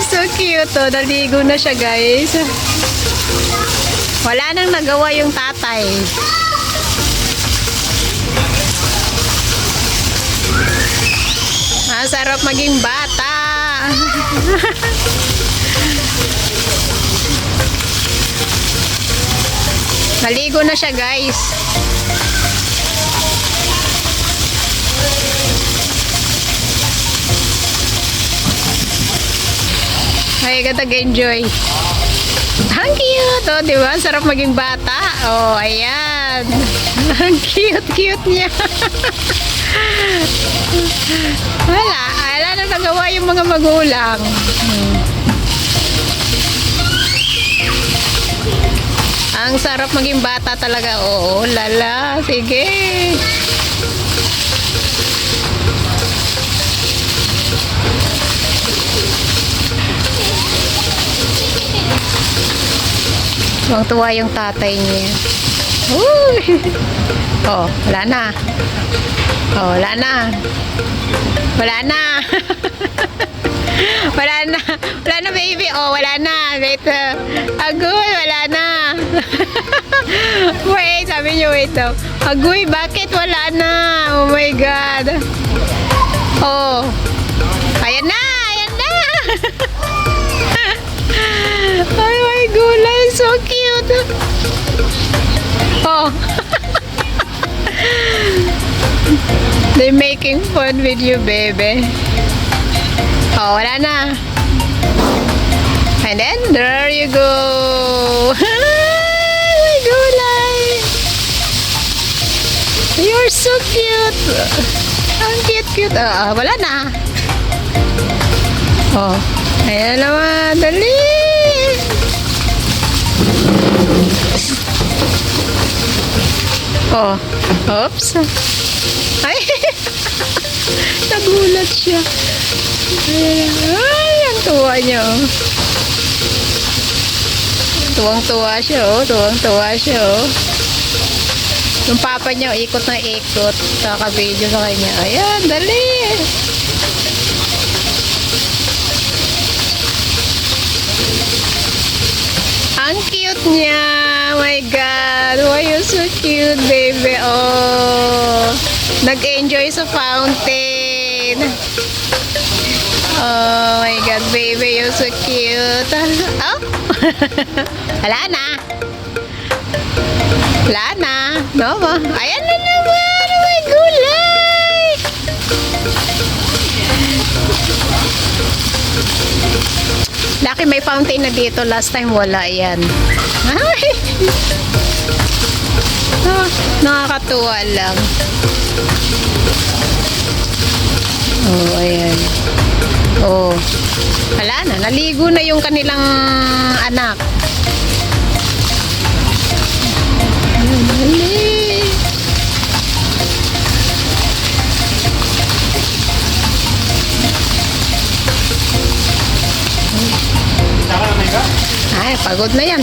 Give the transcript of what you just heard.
So cute, oh. Naligo na siya, guys. Wala nang nagawa yung tatay. Sarap maging bata. Naligo na siya, guys. Ay, nag-enjoy. Ang cute, oh, di ba? Sarap maging bata. Oh, ayan. Ang cute niya. Wala na nagawa yung mga magulang. Ang sarap maging bata talaga. Oo, lala. Sige. Tuwang-tuwa yung tatay niya. Oh, wala na. Oh, wala na. Wala na. Wala na. Wala na, baby. Oh, wala na. Wait. Agoy, wala na. Wait, sabi niyo, wait daw. Agoy, bakit wala na? Oh my God. Oh. Ayan na. Ayan na. Ay, my gulay. So cute. Oh. They're making fun with you, baby. Oh, wala na. And then, there you go. My gulay. You're so cute. Ang cute. Wala na. Oh, ayan naman. Dali. Oh, oops. Ay, nagulat siya. Ay, ang tuwa niya, oh. Tuwang-tuwa siya, oh. Tuwang-tuwa siya, oh. Yung papa niya, ikot na ikot. Kaka-video sa kanya. Ayan, dali. Ang cute niya. Oh my God. Why you so cute, baby? Oh. Nag-enjoy sa fountain. Oh my God, baby. You're so cute. Oh. Wala na. Wala na. No mo. Ayan na naman. Oh my gulay. Laki may fountain na dito. Last time wala yan. Ay. Oh, nakakatuwa lang. Oh, ayan. Oh. Wala na. Naligo na yung kanilang anak. Dali. Ay, pagod na yan.